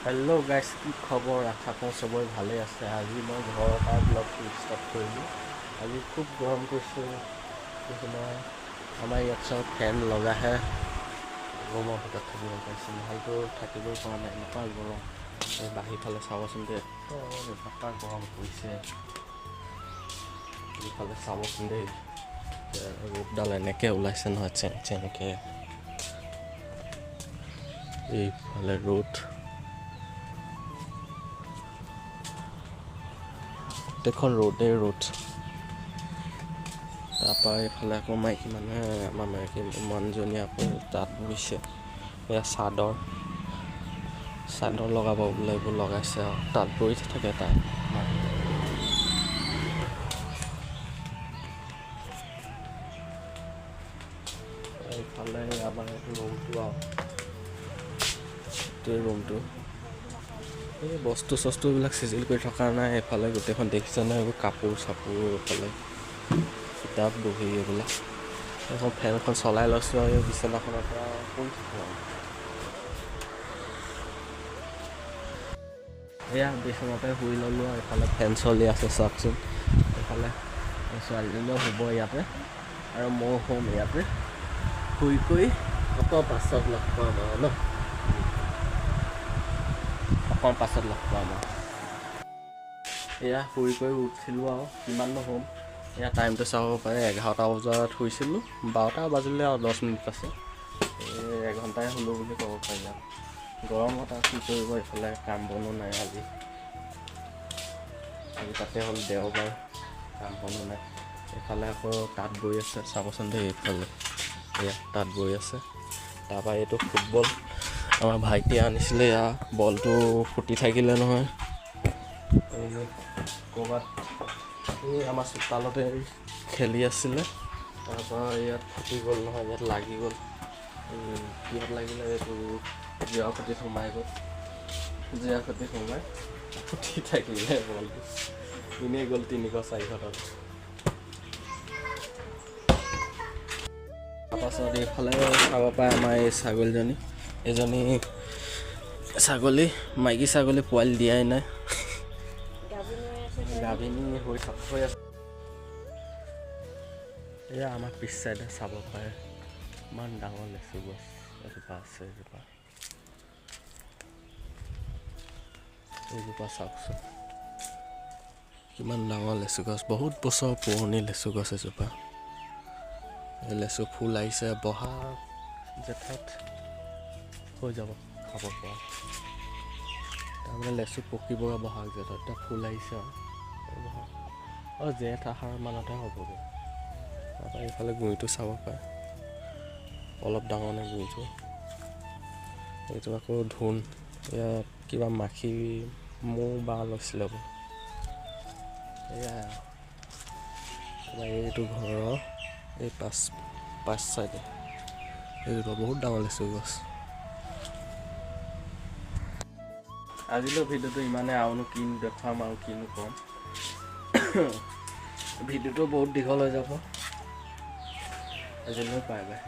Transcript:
Hello guys की खबर आशा करो सबरे भाले আছে আজি মই ঘৰৰ পৰা ব্লগটো ষ্টাৰ্ট কৰিলোঁ। আজি খুব গৰম কৰিছে আমাৰ ইয়াত চব ফেন লগাহে গৰমৰ ভিতৰত থাকিব পাৰিছে নহ'লেতো থাকিবই পৰা নাই এনেকুৱা গৰম এই বাহিৰফালে চাবচোন দেই এনেকুৱা গৰম পৰিছে এইফালে চাবচোন দেই ৰ'দডাল এনেকৈ ওলাইছে নহয় চেং চেংকৈ এইফালে ৰ'দ দেখোন ৰ'দে ৰ'দ তাৰপৰা এইফালে আকৌ মাইকী মানুহে আমাৰ মাইকী মানুহজনী আকৌ তাত বহিছে এয়া চাদৰ লগাব বোলে এইবোৰ লগাইছে আৰু তাত বহি থাকে তাই এইফালে আমাৰ ৰুমটো আৰু এইটোৱে ৰুমটো এই বস্তু চস্তুবিলাক চিজিল কৰি থকা নাই এইফালে গোটেইখন দেখিছে নাই এইবোৰ কাপোৰ চাপোৰ এইফালে কিতাপ বহি এইবিলাক এখন ফেনখন চলাই লৈছোঁ আৰু এই বিচনাখনৰ পৰা শুই থাকোঁ আৰু এয়া বিচনাতে শুই ল'লোঁ আৰু এইফালে ফেন চলি আছে চাওকচোন এইফালে ছোৱালীজনীও শুব ইয়াতে আৰু ময়ো শুম ইয়াতে শুই কৰি আকৌ পাছত লগ পাম আৰু ন অকণ পাছত লগ পাম আৰু এয়া শুই কৰি উঠিলোঁ আৰু কিমান নহ'ম এয়া টাইমটো চাব পাৰে 11টা বজাত শুইছিলোঁ 12টা বাজিলে আৰু 10 মিনিট আছে এই এঘণ্টাই শুলোঁ বুলি ক'ব পাৰি আৰু গৰমত আৰু কি কৰিব এইফালে কাম বনো নাই আজি তাতে হ'ল দেওবাৰ কাম বনো নাই এইফালে আকৌ তাঁত বৈ আছে চাবচোন দেই এইফালে এয়া তাঁত বৈ আছে তাৰপৰা এইটো ফুটবল আমাৰ ভাইটিয়ে আনিছিলে এয়া বলটো ফুটি থাকিলে নহয় এই ক'ৰবাত এই আমাৰ চোতালতে খেলি আছিলে তাৰপৰা ইয়াত ফুটি গ'ল নহয় ইয়াত লাগি গ'ল কিহত লাগিলে এইটো জীয়া খুঁটিত সোমাই গ'ল জীয়া খুঁটিত সোমাই ফুটি থাকিলে বলটো এনেই গ'ল 300-400 টকা তাৰপাছত এইফালে চাব পাৰে আমাৰ এই ছাগলীজনী এজনী ছাগলী মাইকী ছাগলী পোৱালি দিয়াই নাই গাভিনী হৈ আছে এয়া আমাৰ পিছ চাইডে চাব পাৰে ইমান ডাঙৰ লেচু গছ এজোপা আছে এইজোপা চাওকচোন কিমান ডাঙৰ লেচু গছ বহুত বছৰ পুৰণি লেচু গছ এজোপা এই লেচু ফুল আহিছে বহাগ জেঠত হৈ যাব খাব পৰা তাৰমানে লেচু পকিব বহাগ জেঠত এতিয়া ফুল আহিছে আৰু জেঠ আহাৰ মানতে হ'বগৈ তাৰপৰা এইফালে গুৰিটো চাব পাৰে অলপ ডাঙৰ নে গুৰিটো এইটো আকৌ ধুন ইয়াত কিবা মাখি মৌ বা লৈছিলে এয়া এইটো ঘৰৰ এই পাঁচ চাইডে এইজোপা বহুত ডাঙৰ লেচু গছ আজিলৈ ভিডিঅ'টো ইমানে আৰুনো কিনো দেখুৱাম আৰু কিনো ক'ম ভিডিঅ'টো বহুত দীঘল হৈ যাব আজিলৈ বাই বাই